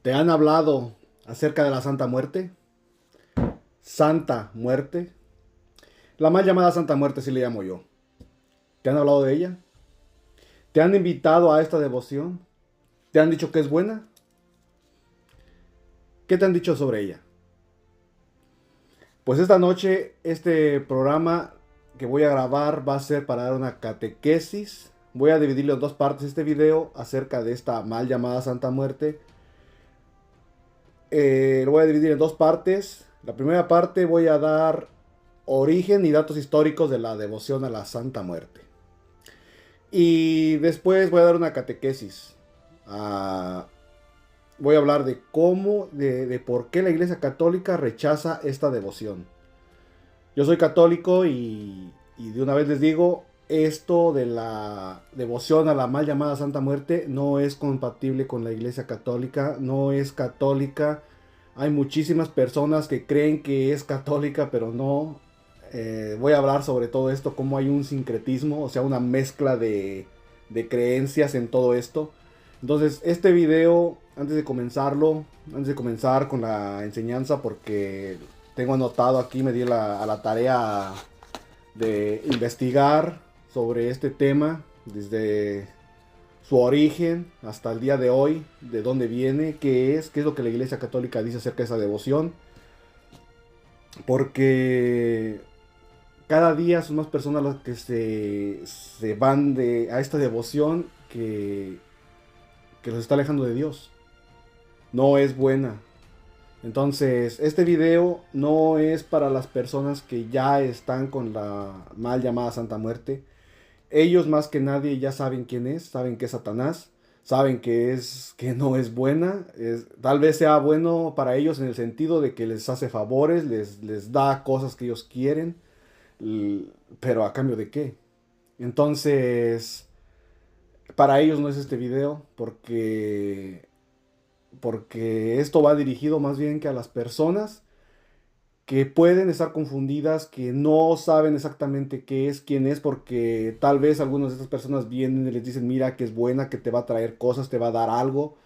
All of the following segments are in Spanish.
¿Te han hablado acerca de la Santa Muerte? Santa Muerte. La mal llamada Santa Muerte, sí le llamo yo. ¿Te han hablado de ella? ¿Te han invitado a esta devoción? ¿Te han dicho que es buena? ¿Qué te han dicho sobre ella? Pues esta noche, este programa que voy a grabar va a ser para dar una catequesis. Voy a dividirlo en dos partes este video acerca de esta mal llamada Santa Muerte. Lo voy a dividir en dos partes. La primera parte voy a dar origen y datos históricos de la devoción a la Santa Muerte. Y después voy a dar una catequesis. Ah, voy a hablar de cómo, de por qué la Iglesia Católica rechaza esta devoción. Yo soy católico y de una vez les digo, esto de la devoción a la mal llamada Santa Muerte no es compatible con la Iglesia Católica, no es católica. Hay muchísimas personas que creen que es católica, pero no. Voy a hablar sobre todo esto, cómo hay un sincretismo, o sea, una mezcla de creencias en todo esto. Entonces, este video, antes de comenzarlo, antes de comenzar con la enseñanza, porque tengo anotado aquí, me di a la tarea de investigar sobre este tema, desde su origen hasta el día de hoy, de dónde viene, qué es lo que la Iglesia Católica dice acerca de esa devoción, porque cada día son más personas las que se van a esta devoción que los está alejando de Dios. No es buena. Entonces, este video no es para las personas que ya están con la mal llamada Santa Muerte. Ellos más que nadie ya saben quién es, saben que es Satanás, saben que no es buena. Tal vez sea bueno para ellos en el sentido de que les hace favores, les da cosas que ellos quieren, pero a cambio de qué. Entonces, para ellos no es este video porque esto va dirigido más bien que a las personas que pueden estar confundidas, que no saben exactamente qué es, quién es, porque tal vez algunas de estas personas vienen y les dicen, mira que es buena, que te va a traer cosas, te va a dar algo.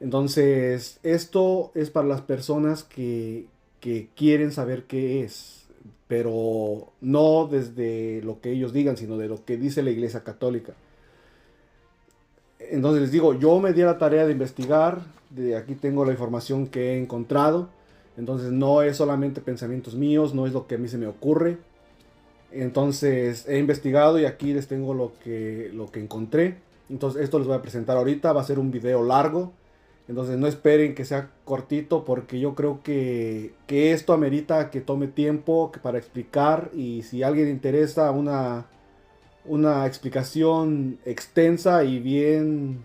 Entonces, esto es para las personas que quieren saber qué es, pero no desde lo que ellos digan, sino de lo que dice la Iglesia Católica. Entonces les digo, yo me di a la tarea de investigar, de aquí tengo la información que he encontrado, entonces no es solamente pensamientos míos, no es lo que a mí se me ocurre, entonces he investigado y aquí les tengo lo que encontré, entonces esto les voy a presentar ahorita, va a ser un video largo, entonces no esperen que sea cortito porque yo creo que esto amerita que tome tiempo para explicar y si a alguien le interesa una explicación extensa y bien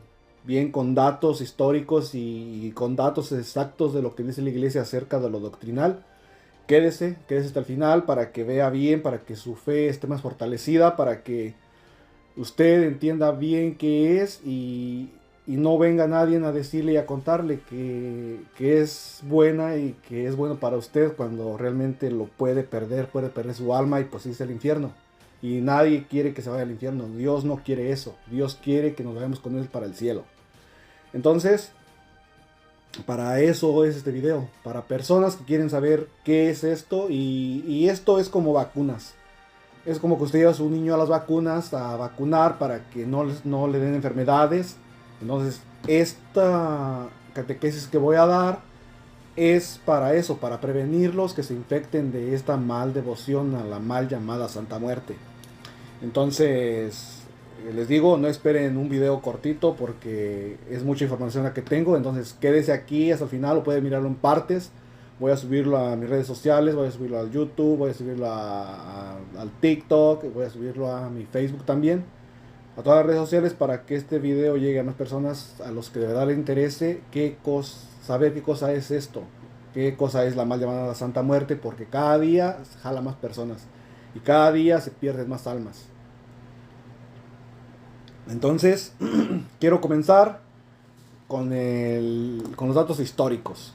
con datos históricos y con datos exactos de lo que dice la iglesia acerca de lo doctrinal. Quédese hasta el final para que vea bien, para que su fe esté más fortalecida, para que usted entienda bien qué es y no venga nadie a decirle y a contarle que es buena y que es bueno para usted cuando realmente lo puede perder su alma y pues irse al infierno. Y nadie quiere que se vaya al infierno. Dios no quiere eso. Dios quiere que nos vayamos con Él para el cielo. Entonces, para eso es este video. Para personas que quieren saber qué es esto. Y esto es como vacunas. Es como que usted lleva a su niño a las vacunas, a vacunar para que no le den enfermedades. Entonces, esta catequesis que voy a dar es para eso, para prevenirlos que se infecten de esta mal devoción a la mal llamada Santa Muerte. Entonces, les digo, no esperen un video cortito porque es mucha información la que tengo. Entonces, quédese aquí hasta el final o puede mirarlo en partes. Voy a subirlo a mis redes sociales, voy a subirlo al YouTube, voy a subirlo al TikTok, voy a subirlo a mi Facebook también. A todas las redes sociales para que este video llegue a más personas a los que de verdad les interese saber qué cosa es esto. Qué cosa es la mal llamada Santa Muerte porque cada día jala más personas y cada día se pierden más almas. Entonces, quiero comenzar con los datos históricos.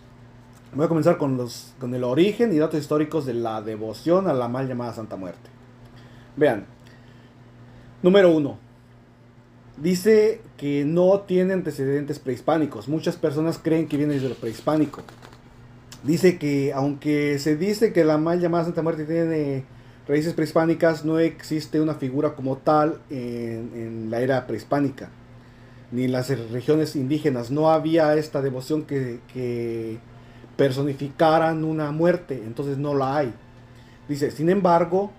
Voy a comenzar con el origen y datos históricos de la devoción a la mal llamada Santa Muerte. Vean, número uno. Dice que no tiene antecedentes prehispánicos. Muchas personas creen que viene desde lo prehispánico. Dice que aunque se dice que la mal llamada Santa Muerte tiene raíces prehispánicas, no existe una figura como tal en la era prehispánica, ni en las regiones indígenas. No había esta devoción que personificaran una muerte, entonces no la hay. Dice, sin embargo,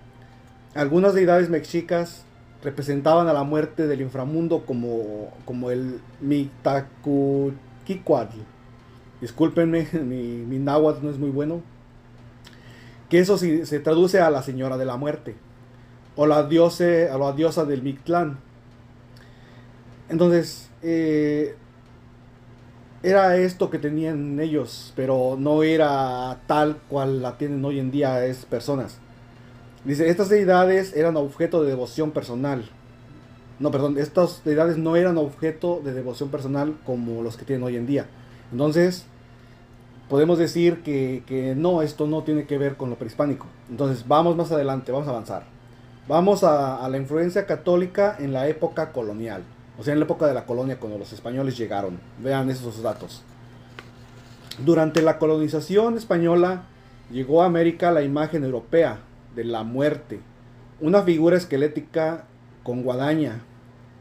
algunas deidades mexicas representaban a la muerte del inframundo como el Mictacuquicuatl. Discúlpenme, mi náhuatl no es muy bueno. Que eso sí, se traduce a la señora de la muerte. O a la diosa del Mictlán. Entonces, era esto que tenían ellos, pero no era tal cual la tienen hoy en día esas personas. Dice, estas deidades eran objeto de devoción personal. No, perdón, estas deidades no eran objeto de devoción personal como los que tienen hoy en día. Entonces, podemos decir que no, esto no tiene que ver con lo prehispánico. Entonces, vamos más adelante, vamos a avanzar. Vamos a la influencia católica en la época colonial. O sea, en la época de la colonia, cuando los españoles llegaron. Vean esos datos. Durante la colonización española, llegó a América la imagen europea de la muerte. Una figura esquelética con guadaña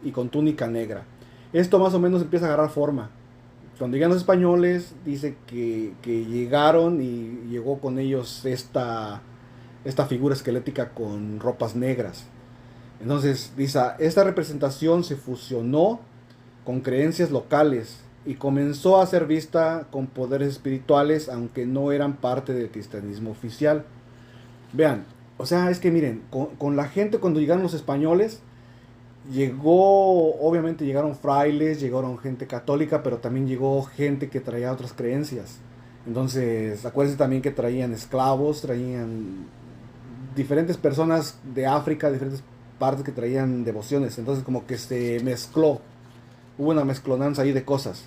y con túnica negra. Esto más o menos empieza a agarrar forma. Cuando llegan los españoles, dice que llegaron y llegó con ellos esta figura esquelética con ropas negras. Entonces, dice, esta representación se fusionó con creencias locales y comenzó a ser vista con poderes espirituales, aunque no eran parte del cristianismo oficial. Vean, o sea, es que miren, con la gente cuando llegaron los españoles, obviamente llegaron frailes, llegaron gente católica, pero también llegó gente que traía otras creencias. Entonces, acuérdense también que traían esclavos, traían diferentes personas de África, diferentes partes que traían devociones. Entonces, como que se mezcló, hubo una mezclonanza ahí de cosas.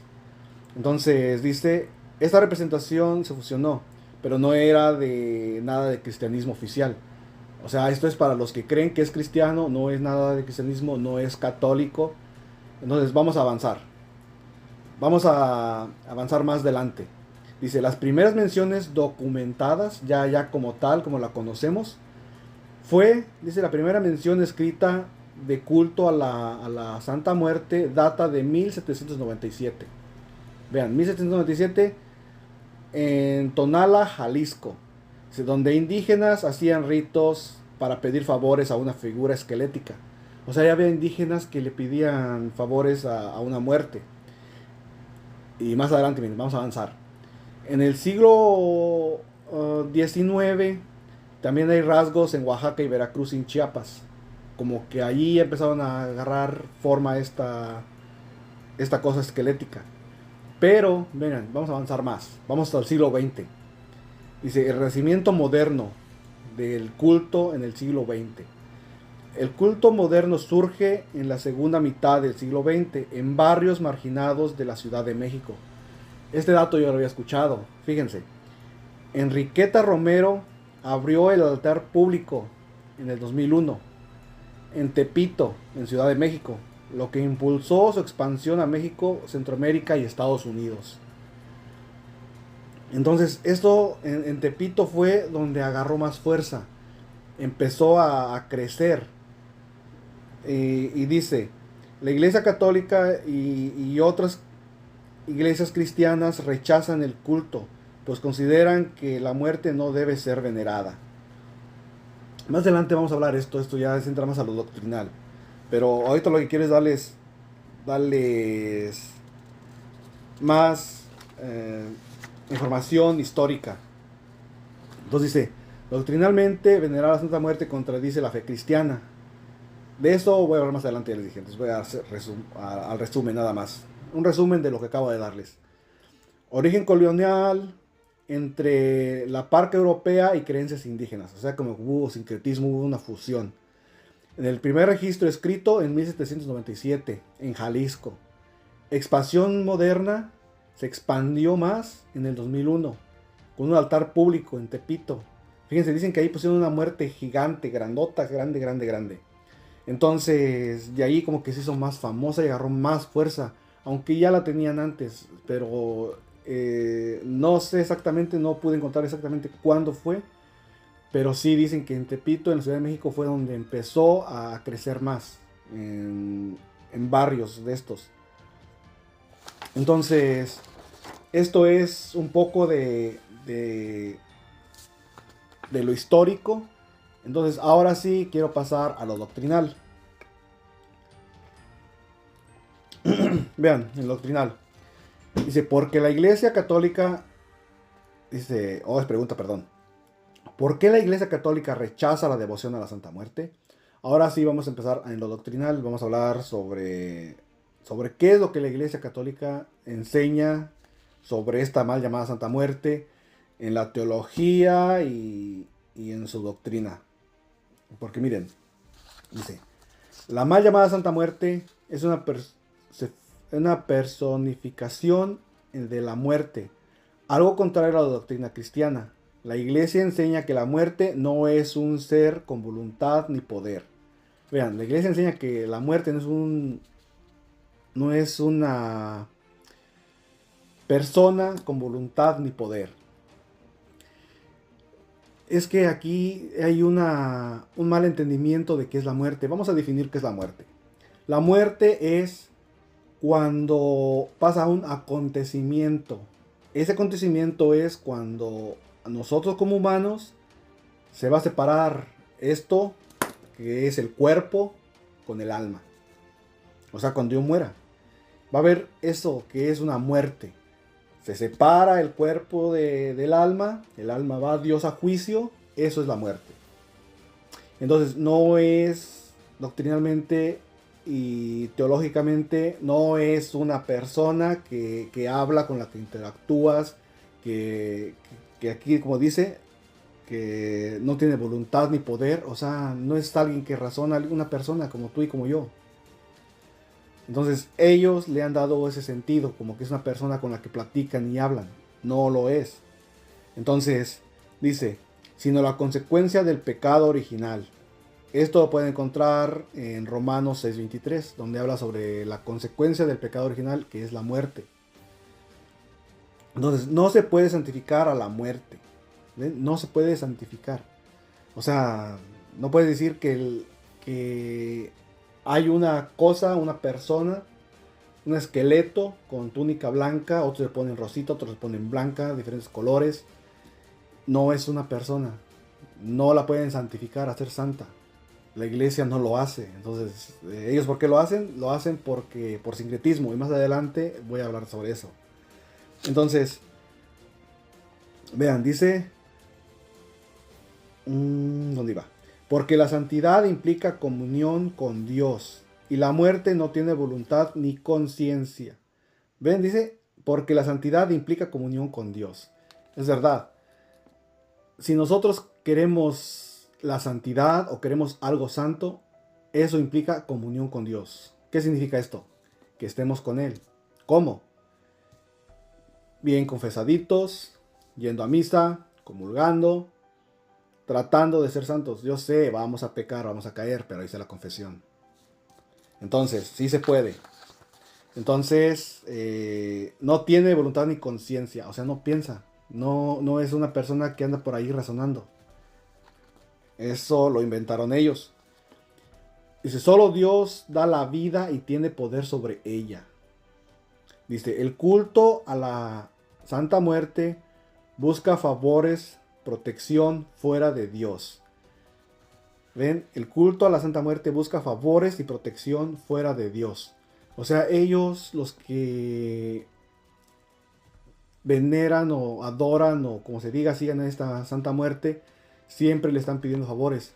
Entonces, dice, esta representación se fusionó, pero no era de nada de cristianismo oficial. O sea, esto es para los que creen que es cristiano, no es nada de cristianismo, no es católico. Entonces vamos a avanzar. Vamos a avanzar más adelante. Dice, las primeras menciones documentadas, ya como tal, como la conocemos, dice, la primera mención escrita de culto a la Santa Muerte data de 1797. Vean, 1797 en Tonala, Jalisco, donde indígenas hacían ritos para pedir favores a una figura esquelética. O sea, ya había indígenas que le pedían favores a una muerte. Y más adelante, miren, vamos a avanzar. En el siglo XIX también hay rasgos en Oaxaca y Veracruz y en Chiapas. Como que allí empezaron a agarrar forma esta cosa esquelética. Pero, miren, vamos a avanzar más. Vamos hasta el siglo XX. Dice, el renacimiento moderno del culto en el siglo XX. El culto moderno surge en la segunda mitad del siglo XX en barrios marginados de la Ciudad de México. Este dato yo lo había escuchado. Fíjense, Enriqueta Romero abrió el altar público en el 2001 en Tepito, en Ciudad de México, lo que impulsó su expansión a México, Centroamérica y Estados Unidos. Entonces, esto en Tepito fue donde agarró más fuerza, empezó a crecer. Y dice, la Iglesia Católica y otras iglesias cristianas rechazan el culto, pues consideran que la muerte no debe ser venerada. Más adelante vamos a hablar esto ya se entra más a lo doctrinal. Pero ahorita lo que quiero es darles más información histórica. Entonces dice, doctrinalmente venerar a la Santa Muerte contradice la fe cristiana. De eso voy a hablar más adelante, ya les dije. Entonces voy a hacer al resumen nada más. Un resumen de lo que acabo de darles. Origen colonial entre la parca europea y creencias indígenas. O sea, como hubo sincretismo, hubo una fusión. En el primer registro escrito en 1797, en Jalisco. Expansión moderna se expandió más en el 2001, con un altar público en Tepito. Fíjense, dicen que ahí pusieron una muerte gigante, grandota, grande. Entonces, de ahí como que se hizo más famosa y agarró más fuerza, aunque ya la tenían antes, pero no sé exactamente, no pude encontrar exactamente cuándo fue, pero sí dicen que en Tepito, en la Ciudad de México, fue donde empezó a crecer más, en barrios de estos. Entonces, esto es un poco de lo histórico. Entonces, ahora sí quiero pasar a lo doctrinal. Vean, el doctrinal. Dice, porque la Iglesia Católica, dice, es pregunta, perdón. ¿Por qué la Iglesia Católica rechaza la devoción a la Santa Muerte? Ahora sí vamos a empezar en lo doctrinal. Vamos a hablar sobre qué es lo que la Iglesia Católica enseña sobre esta mal llamada Santa Muerte en la teología y en su doctrina. Porque miren, dice, la mal llamada Santa Muerte es una personificación de la muerte, algo contrario a la doctrina cristiana. La iglesia enseña que la muerte no es un ser con voluntad ni poder. Vean, la iglesia enseña que la muerte no es una persona con voluntad ni poder. Es que aquí hay un mal entendimiento de qué es la muerte. Vamos a definir qué es la muerte. La muerte es cuando pasa un acontecimiento. Ese acontecimiento es cuando nosotros como humanos se va a separar esto, que es el cuerpo, con el alma. O sea, cuando yo muera, va a haber eso que es una muerte. Se separa el cuerpo del alma, el alma va a Dios a juicio, eso es la muerte. Entonces no es doctrinalmente y teológicamente, no es una persona que habla, con la que interactúas, que aquí como dice, que no tiene voluntad ni poder, o sea, no es alguien que razona, una persona como tú y como yo. Entonces ellos le han dado ese sentido, como que es una persona con la que platican y hablan. No lo es. Entonces dice, sino la consecuencia del pecado original. Esto lo pueden encontrar en Romanos 6:23, donde habla sobre la consecuencia del pecado original, que es la muerte. Entonces no se puede santificar a la muerte. ¿Ven? No se puede santificar. O sea, no puedes decir que hay una cosa, una persona, un esqueleto con túnica blanca, otros le ponen rosita, otros le ponen blanca, diferentes colores. No es una persona. No la pueden santificar, hacer santa. La iglesia no lo hace. Entonces, ¿ellos por qué lo hacen? Lo hacen por sincretismo. Y más adelante voy a hablar sobre eso. Entonces, vean, dice... ¿dónde iba? Porque la santidad implica comunión con Dios y la muerte no tiene voluntad ni conciencia. ¿Ven? Dice, porque la santidad implica comunión con Dios. Es verdad. Si nosotros queremos la santidad o queremos algo santo, eso implica comunión con Dios. ¿Qué significa esto? Que estemos con Él. ¿Cómo? Bien confesaditos, yendo a misa, comulgando, tratando de ser santos. Yo sé, vamos a pecar, vamos a caer, pero hice la confesión. Entonces, sí se puede. Entonces, no tiene voluntad ni conciencia, o sea, no piensa. No es una persona que anda por ahí razonando. Eso lo inventaron ellos. Dice, solo Dios da la vida y tiene poder sobre ella. Dice, el culto a la Santa Muerte busca favores, protección fuera de Dios. ¿Ven? El culto a la Santa Muerte busca favores y protección fuera de Dios. O sea, ellos, los que veneran o adoran o como se diga, sigan a esta Santa Muerte, siempre le están pidiendo favores,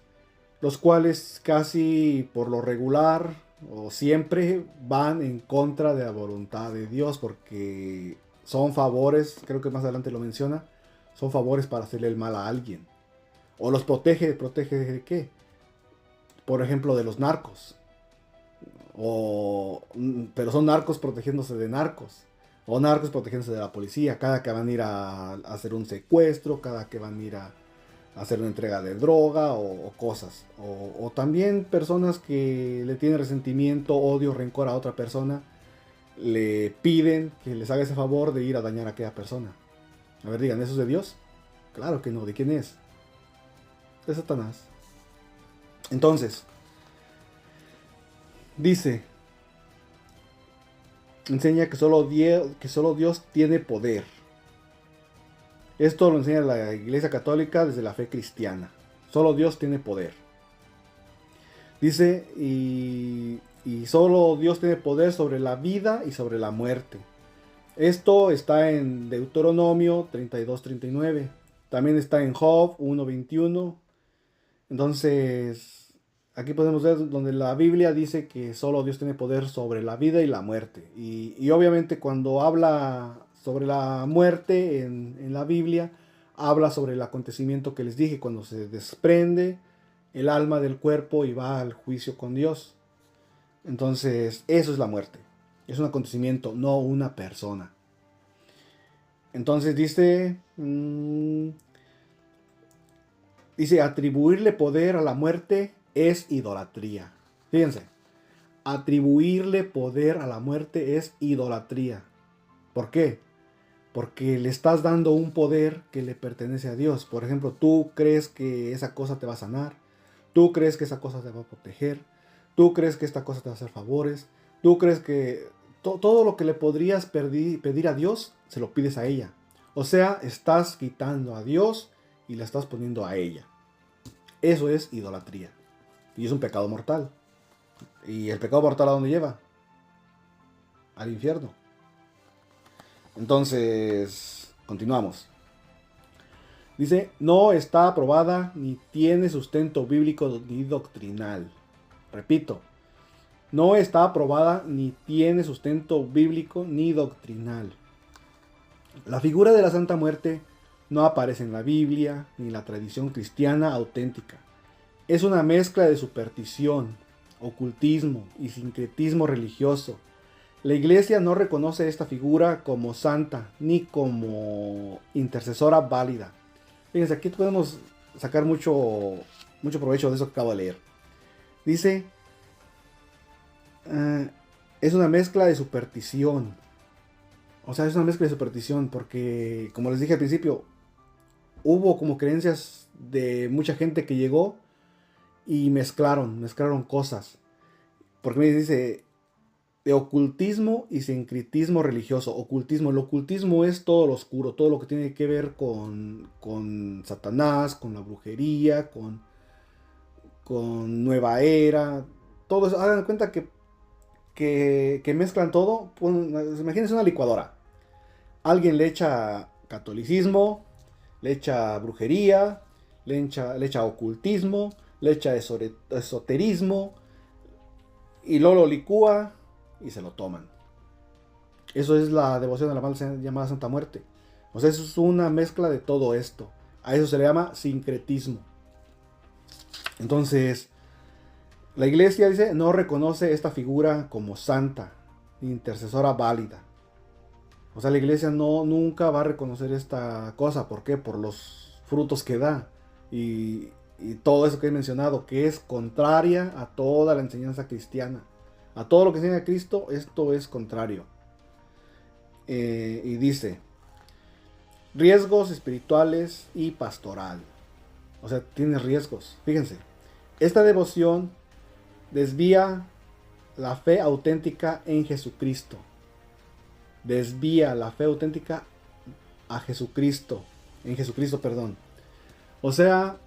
los cuales casi por lo regular o siempre van en contra de la voluntad de Dios, porque son favores, creo que más adelante lo menciona, son favores para hacerle el mal a alguien. O los protege de qué? Por ejemplo, de los narcos. Pero son narcos protegiéndose de narcos. O narcos protegiéndose de la policía. Cada que van a ir a hacer un secuestro, cada que van a ir hacer una entrega de droga o cosas. O también personas que le tienen resentimiento, odio, rencor a otra persona, le piden que les haga ese favor de ir a dañar a aquella persona. A ver, digan, ¿eso es de Dios? Claro que no, ¿de quién es? De Satanás. Entonces, dice, enseña que solo Dios tiene poder. Esto lo enseña la Iglesia Católica desde la fe cristiana. Solo Dios tiene poder. Dice, y solo Dios tiene poder sobre la vida y sobre la muerte. Esto está en Deuteronomio 32:39. También está en Job 1:21. Entonces, aquí podemos ver donde la Biblia dice que solo Dios tiene poder sobre la vida y la muerte. Y obviamente cuando habla sobre la muerte en la Biblia, habla sobre el acontecimiento que les dije, cuando se desprende el alma del cuerpo y va al juicio con Dios. Entonces, eso es la muerte. Es un acontecimiento, no una persona. Entonces dice, atribuirle poder a la muerte es idolatría. Fíjense, atribuirle poder a la muerte es idolatría. ¿Por qué? Porque le estás dando un poder que le pertenece a Dios. Por ejemplo, tú crees que esa cosa te va a sanar. Tú crees que esa cosa te va a proteger. Tú crees que esta cosa te va a hacer favores. Tú crees que todo lo que le podrías pedir a Dios, se lo pides a ella. O sea, estás quitando a Dios y la estás poniendo a ella. Eso es idolatría. Y es un pecado mortal. ¿Y el pecado mortal a dónde lleva? Al infierno. Entonces, continuamos. Dice, no está aprobada ni tiene sustento bíblico ni doctrinal. Repito, no está aprobada ni tiene sustento bíblico ni doctrinal. La figura de la Santa Muerte no aparece en la Biblia ni en la tradición cristiana auténtica. Es una mezcla de superstición, ocultismo y sincretismo religioso. La Iglesia no reconoce esta figura como santa ni como intercesora válida. Fíjense, aquí podemos sacar mucho provecho de eso que acabo de leer. Dice, es una mezcla de superstición. O sea, es una mezcla de superstición porque, como les dije al principio, hubo como creencias de mucha gente que llegó y mezclaron cosas. Porque me dice, de ocultismo y sincretismo religioso. Ocultismo, el ocultismo es todo lo oscuro, todo lo que tiene que ver con Satanás, con la brujería, con Nueva Era, todo eso. Hagan cuenta que mezclan todo. Imagínense una licuadora. Alguien le echa catolicismo, le echa brujería, le echa ocultismo, le echa esoterismo, y luego lo licúa y se lo toman. Eso es la devoción a la mal llamada Santa Muerte. O sea, eso es una mezcla de todo esto. A eso se le llama sincretismo. Entonces, la Iglesia dice, no reconoce esta figura como santa, intercesora válida. O sea, la Iglesia nunca va a reconocer esta cosa. ¿Por qué? Por los frutos que da. Y todo eso que he mencionado, que es contraria a toda la enseñanza cristiana. A todo lo que enseña Cristo, esto es contrario. Y dice, riesgos espirituales y pastoral. O sea, tiene riesgos. Fíjense, esta devoción desvía la fe auténtica en Jesucristo. Desvía la fe auténtica a Jesucristo. En Jesucristo, perdón. O sea,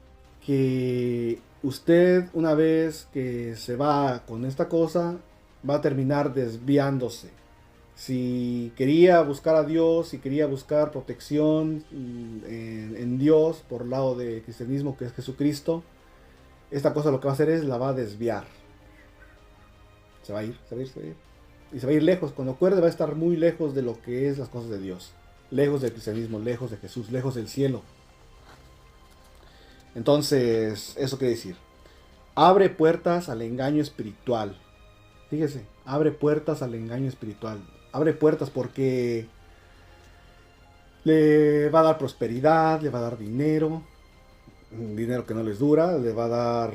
que usted, una vez que se va con esta cosa, va a terminar desviándose. Si quería buscar a Dios, si quería buscar protección en Dios por el lado del cristianismo, que es Jesucristo, esta cosa lo que va a hacer es la va a desviar. Se va a ir. Y se va a ir lejos. Cuando acuerde va a estar muy lejos de lo que es las cosas de Dios. Lejos del cristianismo, lejos de Jesús, lejos del cielo. Entonces, eso quiere decir, abre puertas al engaño espiritual. Fíjese, abre puertas al engaño espiritual. Abre puertas porque le va a dar prosperidad, le va a dar dinero, dinero que no les dura, les va a dar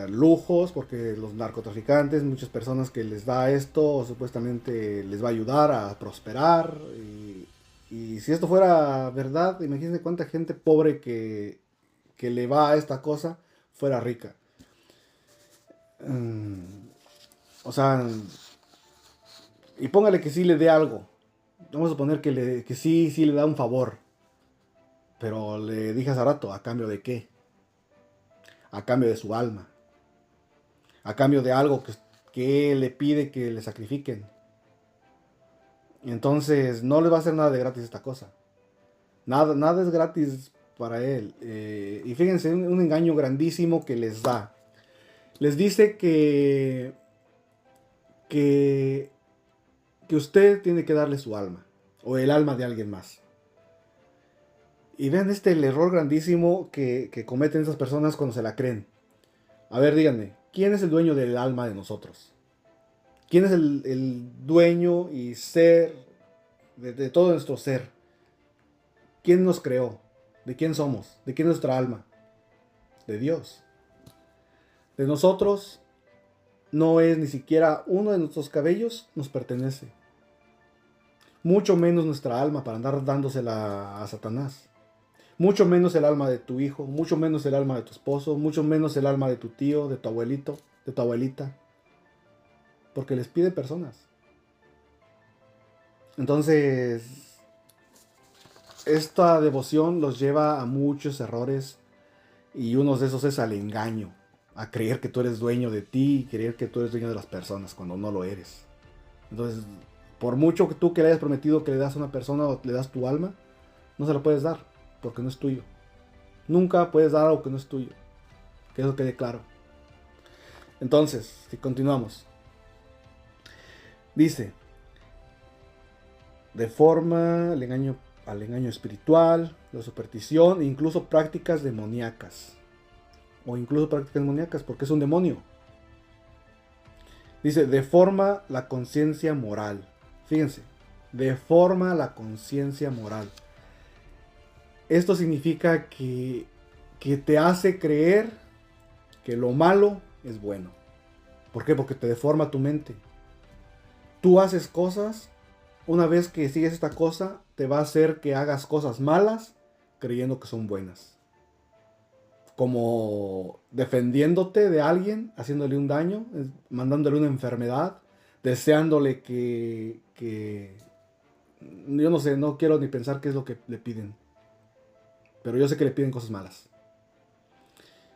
lujos, porque los narcotraficantes, muchas personas que les da esto, supuestamente les va a ayudar a prosperar. Y si esto fuera verdad, imagínense cuánta gente pobre que le va a esta cosa fuera rica. O sea, y póngale que sí le dé algo. Vamos a suponer que sí le da un favor. Pero le dije hace rato, ¿a cambio de qué? A cambio de su alma. A cambio de algo que él le pide que le sacrifiquen. Entonces no le va a hacer nada de gratis esta cosa. Nada es gratis para él. Y fíjense, un engaño grandísimo que les da. Les dice que usted tiene que darle su alma. O el alma de alguien más. Y vean el error grandísimo que cometen esas personas cuando se la creen. A ver, díganme, ¿quién es el dueño del alma de nosotros? ¿Quién es el dueño y ser de todo nuestro ser? ¿Quién nos creó? ¿De quién somos? ¿De quién es nuestra alma? De Dios. De nosotros no es ni siquiera uno de nuestros cabellos nos pertenece. Mucho menos nuestra alma para andar dándosela a Satanás. Mucho menos el alma de tu hijo, mucho menos el alma de tu esposo, mucho menos el alma de tu tío, de tu abuelito, de tu abuelita. Porque les pide personas. Entonces, esta devoción los lleva a muchos errores. Y uno de esos es al engaño. A creer que tú eres dueño de ti y creer que tú eres dueño de las personas cuando no lo eres. Entonces, por mucho que tú que le hayas prometido que le das a una persona o le das tu alma, no se la puedes dar. Porque no es tuyo. Nunca puedes dar algo que no es tuyo. Que eso quede claro. Entonces, si continuamos. Dice, de forma al engaño espiritual, la superstición, e incluso prácticas demoníacas. O incluso prácticas demoníacas, porque es un demonio. Dice, deforma la conciencia moral. Fíjense, deforma la conciencia moral. Esto significa que te hace creer que lo malo es bueno. ¿Por qué? Porque te deforma tu mente. Tú haces cosas, una vez que sigues esta cosa, te va a hacer que hagas cosas malas creyendo que son buenas. Como defendiéndote de alguien, haciéndole un daño, mandándole una enfermedad, deseándole que yo no sé, no quiero ni pensar qué es lo que le piden. Pero yo sé que le piden cosas malas.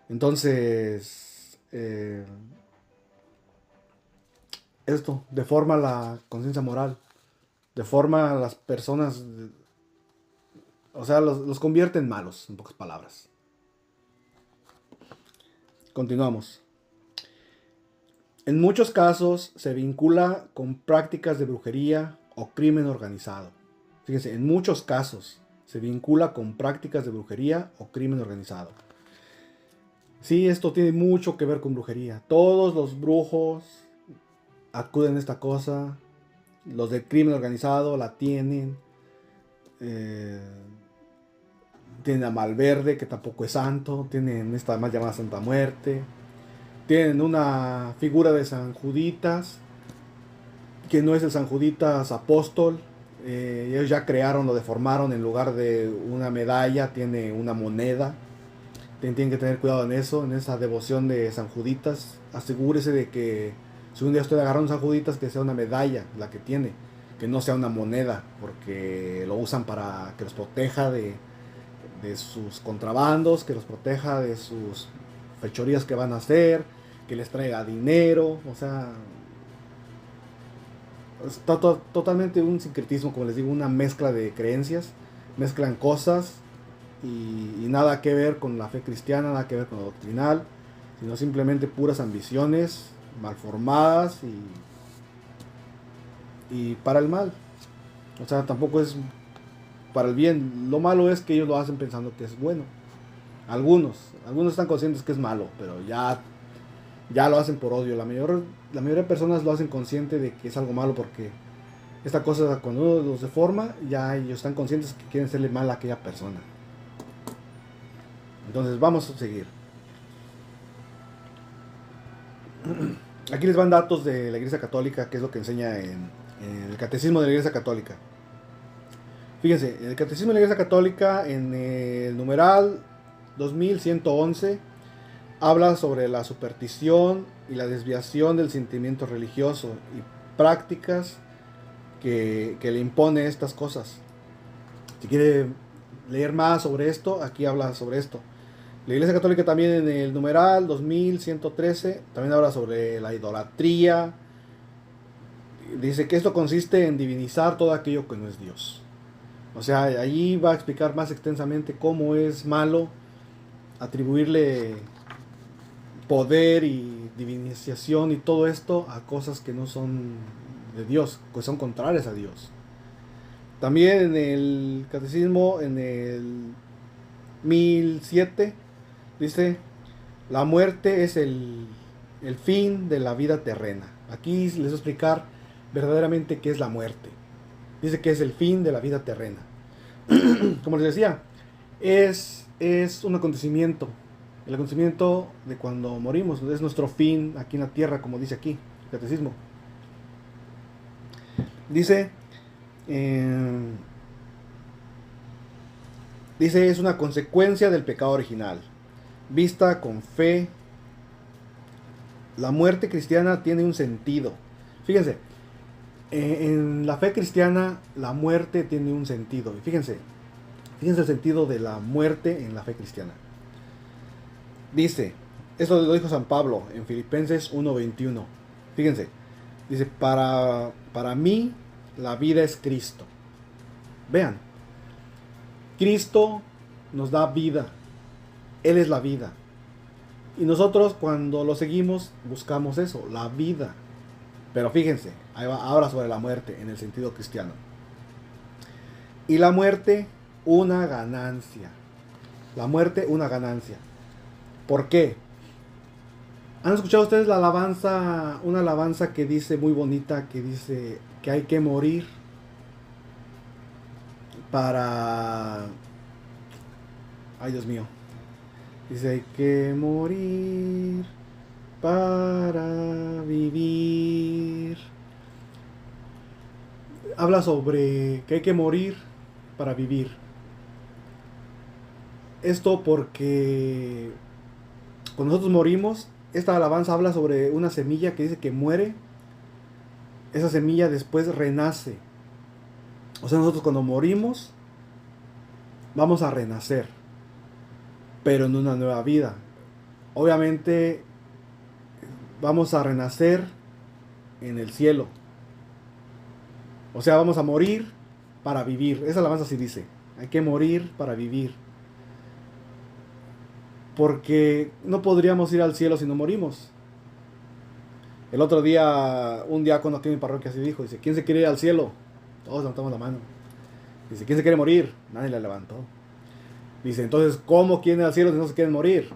Entonces, esto deforma la conciencia moral. Deforma a las personas. O sea, los convierte en malos, en pocas palabras. Continuamos. En muchos casos se vincula con prácticas de brujería o crimen organizado. Fíjense, en muchos casos se vincula con prácticas de brujería o crimen organizado. Sí, esto tiene mucho que ver con brujería. Todos los brujos acuden a esta cosa. Los del crimen organizado la tienen. Tienen a Malverde, que tampoco es santo. Tienen esta más llamada Santa Muerte. Tienen una figura de San Juditas, que no es el San Juditas apóstol. Ellos ya crearon, lo deformaron, en lugar de una medalla tiene una moneda. Tienen que tener cuidado en eso, en esa devoción de San Juditas. Asegúrese de que si un día estoy agarrando San Juditas, que sea una medalla la que tiene, que no sea una moneda, porque lo usan para que los proteja de sus contrabandos, que los proteja de sus fechorías que van a hacer, que les traiga dinero. O sea, está totalmente un sincretismo, como les digo, una mezcla de creencias. Mezclan cosas y nada que ver con la fe cristiana, nada que ver con lo doctrinal, sino simplemente puras ambiciones malformadas y para el mal. O sea, tampoco es para el bien. Lo malo es que ellos lo hacen pensando que es bueno. Algunos están conscientes que es malo, pero ya lo hacen por odio. La mayoría de personas lo hacen consciente de que es algo malo, porque esta cosa, cuando uno los deforma, ya ellos están conscientes que quieren hacerle mal a aquella persona. Entonces vamos a seguir. Aquí les van datos de la Iglesia Católica, que es lo que enseña en el Catecismo de la Iglesia Católica. Fíjense, en el Catecismo de la Iglesia Católica, en el numeral 2111, habla sobre la superstición y la desviación del sentimiento religioso y prácticas que le impone estas cosas. Si quiere leer más sobre esto, aquí habla sobre esto. La Iglesia Católica también en el numeral 2113 también habla sobre la idolatría. Dice que esto consiste en divinizar todo aquello que no es Dios. O sea, allí va a explicar más extensamente cómo es malo atribuirle poder y divinización y todo esto a cosas que no son de Dios, que son contrarias a Dios. También en el Catecismo, en el 1007, dice: la muerte es el fin de la vida terrena. Aquí les voy a explicar verdaderamente qué es la muerte. Dice que es el fin de la vida terrena. Como les decía, es un acontecimiento. El acontecimiento de cuando morimos. Es nuestro fin aquí en la tierra, como dice aquí el Catecismo. Dice... dice, es una consecuencia del pecado original, vista con fe. La muerte cristiana tiene un sentido. Fíjense, en la fe cristiana la muerte tiene un sentido. Y fíjense el sentido de la muerte en la fe cristiana. Dice, esto lo dijo San Pablo en Filipenses 1:21. Fíjense, dice, para mí la vida es Cristo. Vean, Cristo nos da vida. Él es la vida. Y nosotros cuando lo seguimos buscamos eso, la vida. Pero fíjense, ahí va ahora sobre la muerte en el sentido cristiano. Y la muerte, una ganancia. La muerte, una ganancia. ¿Por qué? ¿Han escuchado ustedes la alabanza? Una alabanza que dice, muy bonita, que dice que hay que morir para... Ay, Dios mío. Dice, hay que morir para vivir. Habla sobre que hay que morir para vivir. Esto porque cuando nosotros morimos, esta alabanza habla sobre una semilla que dice que muere. Esa semilla después renace. O sea, nosotros cuando morimos vamos a renacer, pero en una nueva vida. Obviamente vamos a renacer en el cielo. O sea, vamos a morir para vivir. Esa alabanza sí dice, hay que morir para vivir. Porque no podríamos ir al cielo si no morimos. El otro día, un diácono aquí en mi parroquia así dijo, dice, ¿quién se quiere ir al cielo? Todos levantamos la mano. Dice, ¿quién se quiere morir? Nadie la levantó. Dice, entonces, ¿cómo quieren ir al cielo si no se quieren morir?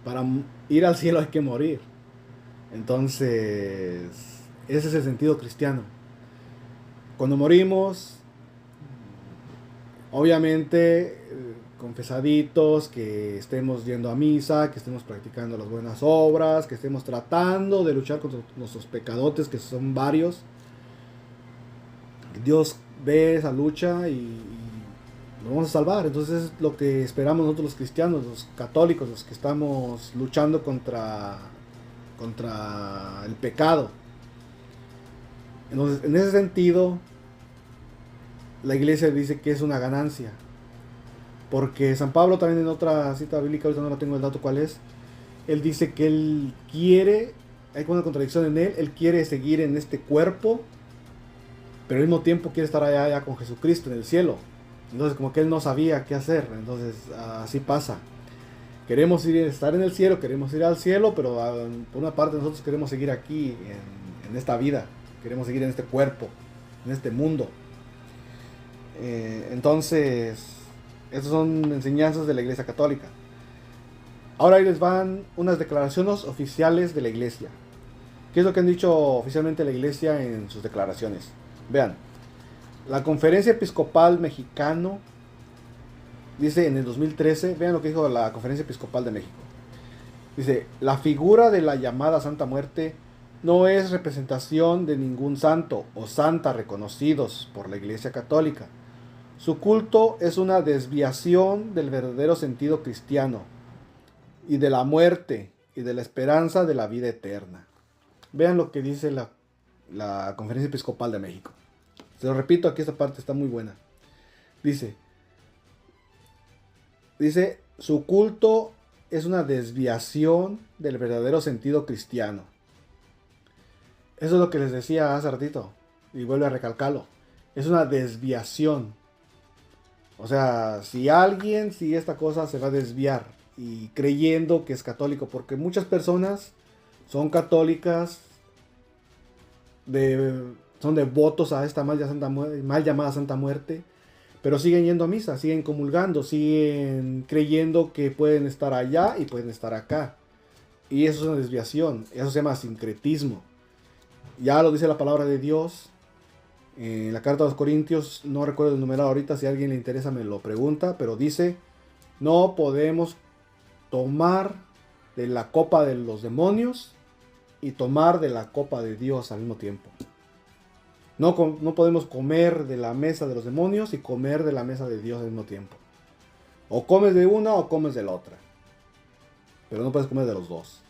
Para ir al cielo hay que morir. Entonces, ese es el sentido cristiano. Cuando morimos, obviamente, confesaditos, que estemos yendo a misa, que estemos practicando las buenas obras, que estemos tratando de luchar contra nuestros pecadotes, que son varios. Dios ve esa lucha y nos vamos a salvar. Entonces es lo que esperamos nosotros los cristianos, los católicos, los que estamos luchando contra el pecado. Entonces, en ese sentido, la iglesia dice que es una ganancia. Porque San Pablo también en otra cita bíblica, ahorita no tengo el dato cuál es, él dice que él quiere, hay una contradicción en él quiere seguir en este cuerpo, pero al mismo tiempo quiere estar allá con Jesucristo en el cielo. Entonces como que él no sabía qué hacer. Entonces así pasa. Queremos estar en el cielo, queremos ir al cielo, pero por una parte nosotros queremos seguir aquí en esta vida. Queremos seguir en este cuerpo, en este mundo. Entonces, estas son enseñanzas de la Iglesia Católica. Ahora ahí les van unas declaraciones oficiales de la Iglesia. ¿Qué es lo que han dicho oficialmente la Iglesia en sus declaraciones? Vean, la Conferencia Episcopal Mexicana Dice en el 2013, vean lo que dijo la Conferencia Episcopal de México. Dice, la figura de la llamada Santa Muerte no es representación de ningún santo o santa reconocidos por la Iglesia Católica. Su culto es una desviación del verdadero sentido cristiano y de la muerte y de la esperanza de la vida eterna. Vean lo que dice la Conferencia Episcopal de México. Se lo repito, aquí esta parte está muy buena. Dice, su culto es una desviación del verdadero sentido cristiano. Eso es lo que les decía hace ratito, y vuelvo a recalcarlo. Es una desviación. O sea, si alguien sigue esta cosa, se va a desviar y creyendo que es católico, porque muchas personas son católicas, son devotos a esta mal llamada Santa Muerte, pero siguen yendo a misa, siguen comulgando, siguen creyendo que pueden estar allá y pueden estar acá. Y eso es una desviación, eso se llama sincretismo. Ya lo dice la palabra de Dios en la carta a los Corintios, no recuerdo el numeral ahorita, si a alguien le interesa me lo pregunta, pero dice, no podemos tomar de la copa de los demonios y tomar de la copa de Dios al mismo tiempo. No podemos comer de la mesa de los demonios y comer de la mesa de Dios al mismo tiempo. O comes de una o comes de la otra. Pero no puedes comer de los dos.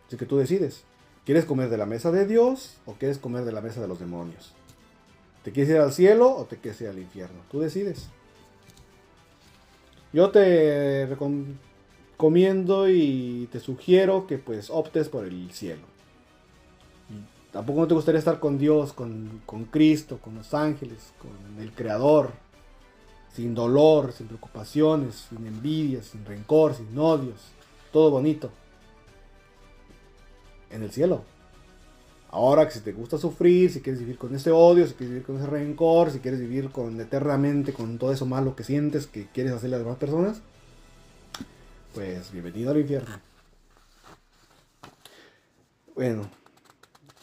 Así que tú decides. ¿Quieres comer de la mesa de Dios o quieres comer de la mesa de los demonios? ¿Te quieres ir al cielo o te quieres ir al infierno? Tú decides. Yo te recomiendo y te sugiero que pues optes por el cielo. Tampoco no te gustaría estar con Dios, con Cristo, con los ángeles, con el Creador, sin dolor, sin preocupaciones, sin envidias, sin rencor, sin odios, todo bonito, en el cielo. Ahora que si te gusta sufrir, si quieres vivir con ese odio, si quieres vivir con ese rencor, si quieres vivir eternamente con todo eso malo que sientes, que quieres hacerle a las demás personas, pues bienvenido al infierno. Bueno,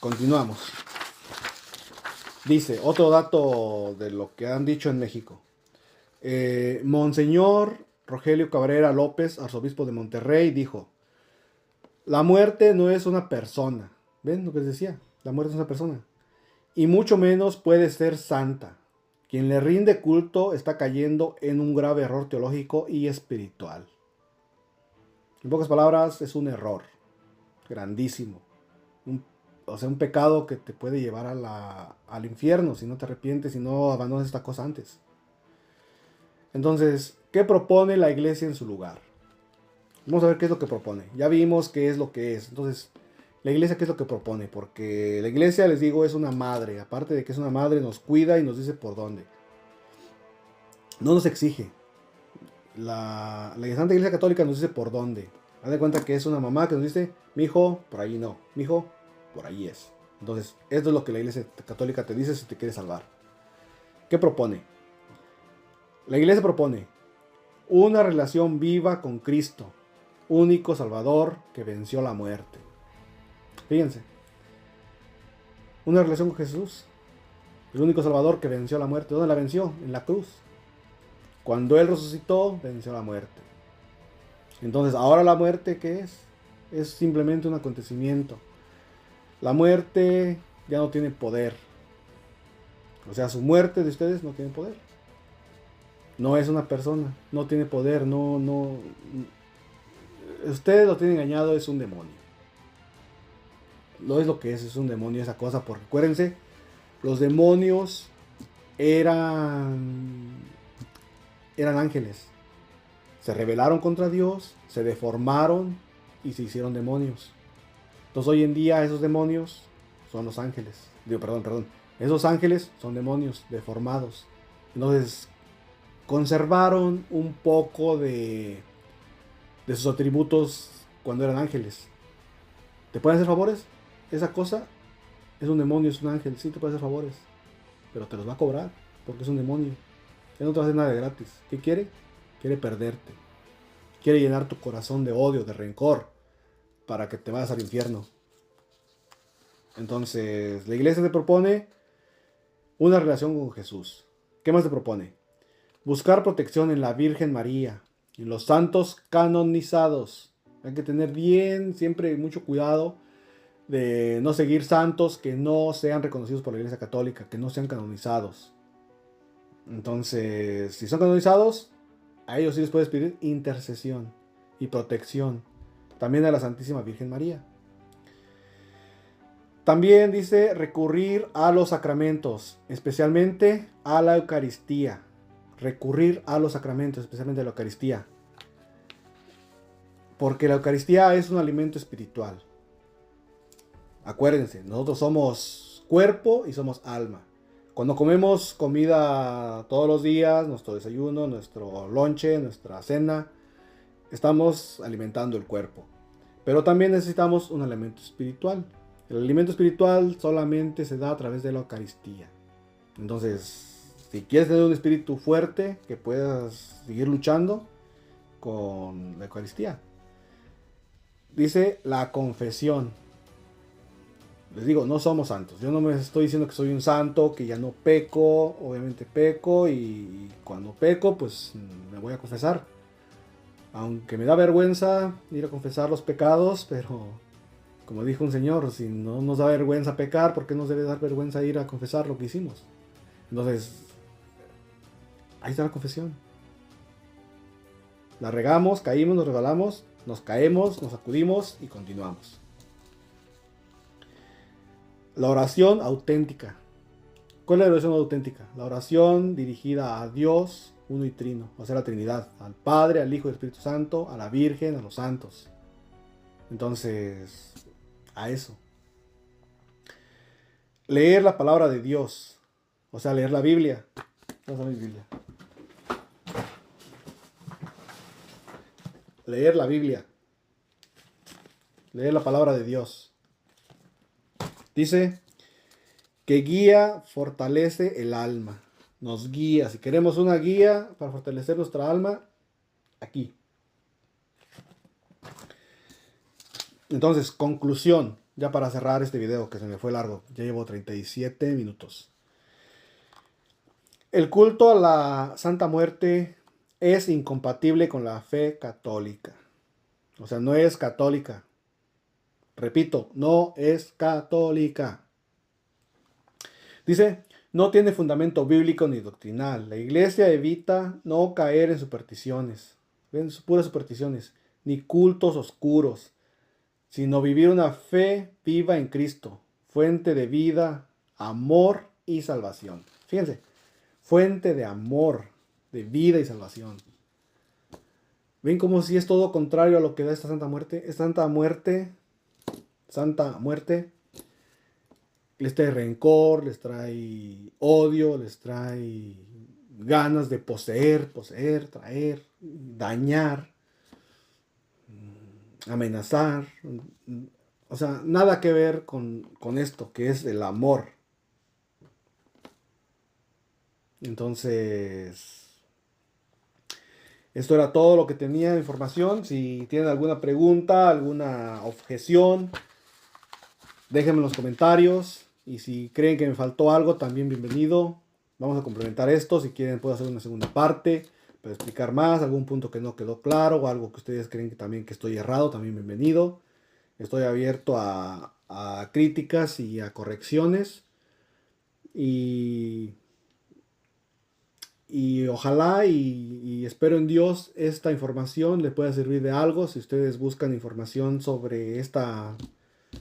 continuamos. Dice, otro dato de lo que han dicho en México. Monseñor Rogelio Cabrera López, arzobispo de Monterrey, dijo, la muerte no es una persona. ¿Ven lo que les decía? La muerte es una persona. Y mucho menos puede ser santa. Quien le rinde culto está cayendo en un grave error teológico y espiritual. En pocas palabras, es un error grandísimo. Un pecado que te puede llevar al infierno si no te arrepientes, si no abandonas esta cosa antes. Entonces, ¿qué propone la iglesia en su lugar? Vamos a ver qué es lo que propone. Ya vimos qué es lo que es. Entonces, la iglesia, ¿qué es lo que propone? Porque la iglesia, les digo, es una madre. Aparte de que es una madre, nos cuida y nos dice por dónde. No nos exige. La Santa Iglesia Católica nos dice por dónde. Haz de cuenta que es una mamá que nos dice, mijo, por ahí no. Mijo, por ahí es. Entonces, esto es lo que la Iglesia Católica te dice si te quiere salvar. ¿Qué propone? La iglesia propone una relación viva con Cristo, único Salvador que venció la muerte. Fíjense, una relación con Jesús, el único Salvador que venció la muerte. ¿Dónde la venció? En la cruz. Cuando Él resucitó, venció la muerte. Entonces, ahora la muerte, ¿qué es? Es simplemente un acontecimiento. La muerte ya no tiene poder. O sea, su muerte de ustedes no tiene poder. No es una persona, no tiene poder, no. Ustedes lo tienen engañado, es un demonio. No es lo que es un demonio esa cosa, porque acuérdense, los demonios eran ángeles. Se rebelaron contra Dios, se deformaron y se hicieron demonios. Entonces hoy en día esos demonios son los ángeles. Perdón. Esos ángeles son demonios deformados. Entonces conservaron un poco de sus atributos cuando eran ángeles. ¿Te pueden hacer favores? Esa cosa es un demonio, es un ángel. Sí te puede hacer favores, pero te los va a cobrar porque es un demonio. Él no te va a hacer nada de gratis. ¿Qué quiere? Quiere perderte. Quiere llenar tu corazón de odio, de rencor, para que te vayas al infierno. Entonces, la iglesia te propone una relación con Jesús. ¿Qué más te propone? Buscar protección en la Virgen María, en los santos canonizados. Hay que tener siempre mucho cuidado de no seguir santos que no sean reconocidos por la Iglesia Católica, que no sean canonizados. Entonces, si son canonizados, a ellos sí les puedes pedir intercesión y protección. También a la Santísima Virgen María. También dice recurrir a los sacramentos, especialmente a la Eucaristía. Recurrir a los sacramentos, especialmente a la Eucaristía. Porque la Eucaristía es un alimento espiritual. Acuérdense, nosotros somos cuerpo y somos alma. Cuando comemos comida todos los días, nuestro desayuno, nuestro lonche, nuestra cena, estamos alimentando el cuerpo. Pero también necesitamos un alimento espiritual. El alimento espiritual solamente se da a través de la Eucaristía. Entonces, si quieres tener un espíritu fuerte, que puedas seguir luchando con la Eucaristía. Dice la confesión. Les digo, no somos santos. Yo no me estoy diciendo que soy un santo, que ya no peco. Obviamente peco y cuando peco, pues me voy a confesar. Aunque me da vergüenza ir a confesar los pecados, pero como dijo un señor, si no nos da vergüenza pecar, ¿por qué nos debe dar vergüenza ir a confesar lo que hicimos? Entonces, ahí está la confesión. La regamos, caímos, nos resbalamos, nos caemos, nos sacudimos y continuamos. La oración auténtica. ¿Cuál es la oración auténtica? La oración dirigida a Dios, uno y trino, o sea, la Trinidad, al Padre, al Hijo y al Espíritu Santo, a la Virgen, a los santos. Entonces, a eso. Leer la palabra de Dios, o sea, leer la Biblia. ¿Dónde está mi Biblia? Leer la Biblia. Leer la palabra de Dios. Dice que guía, fortalece el alma. Nos guía. Si queremos una guía para fortalecer nuestra alma, aquí. Entonces, conclusión. Ya para cerrar este video, que se me fue largo. Ya llevo 37 minutos. El culto a la Santa Muerte es incompatible con la fe católica. O sea, no es católica. Repito, no es católica. Dice, no tiene fundamento bíblico ni doctrinal. La iglesia evita no caer en supersticiones. ¿Ven? Puras supersticiones. Ni cultos oscuros. Sino vivir una fe viva en Cristo. Fuente de vida, amor y salvación. Fíjense. Fuente de amor, de vida y salvación. ¿Ven como si es todo contrario a lo que da esta Santa Muerte? Esta Santa Muerte, les trae rencor, les trae odio, les trae ganas de poseer, traer, dañar, amenazar. O sea, nada que ver con esto, que es el amor. Entonces, esto era todo lo que tenía de información. Si tienen alguna pregunta, alguna objeción, déjenme en los comentarios. Y si creen que me faltó algo, también bienvenido. Vamos a complementar esto. Si quieren, puedo hacer una segunda parte para explicar más, algún punto que no quedó claro o algo que ustedes creen que también que estoy errado, también bienvenido. Estoy abierto a críticas y a correcciones. Y ojalá y espero en Dios esta información les pueda servir de algo. Si ustedes buscan información sobre esta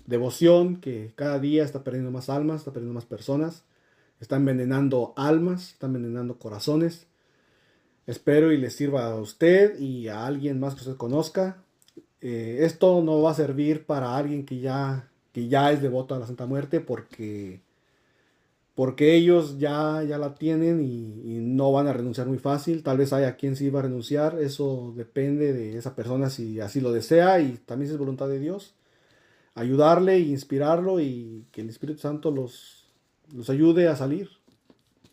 devoción que cada día está perdiendo más almas, está perdiendo más personas, está envenenando almas, está envenenando corazones. Espero y les sirva a usted y a alguien más que usted conozca. Esto no va a servir para alguien que ya es devoto a la Santa Muerte porque ellos ya la tienen y no van a renunciar muy fácil. Tal vez haya quien sí va a renunciar. Eso depende de esa persona si así lo desea y también si es voluntad de Dios. Ayudarle e inspirarlo y que el Espíritu Santo los ayude a salir.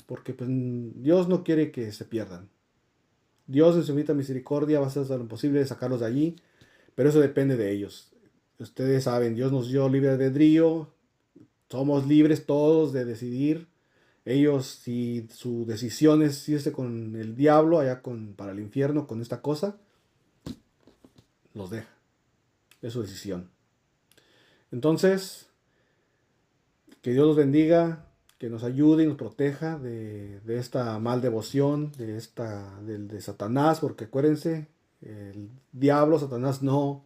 Porque pues, Dios no quiere que se pierdan. Dios en su infinita misericordia va a hacer lo posible de sacarlos de allí. Pero eso depende de ellos. Ustedes saben, Dios nos dio libre albedrío. Somos libres todos de decidir Ellos, si su decisión es irse con el diablo allá para el infierno con esta cosa, los deja. Es su decisión. Entonces, que Dios los bendiga, que nos ayude y nos proteja de esta mal devoción, de Satanás, porque acuérdense, el diablo, Satanás no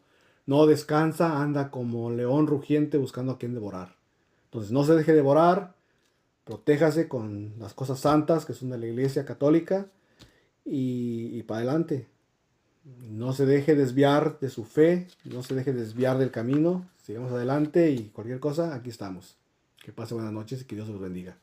descansa, anda como león rugiente buscando a quien devorar. Entonces no se deje devorar, protéjase con las cosas santas que son de la Iglesia Católica y para adelante. No se deje desviar de su fe, no se deje desviar del camino. Sigamos adelante y cualquier cosa, aquí estamos. Que pase buenas noches y que Dios los bendiga.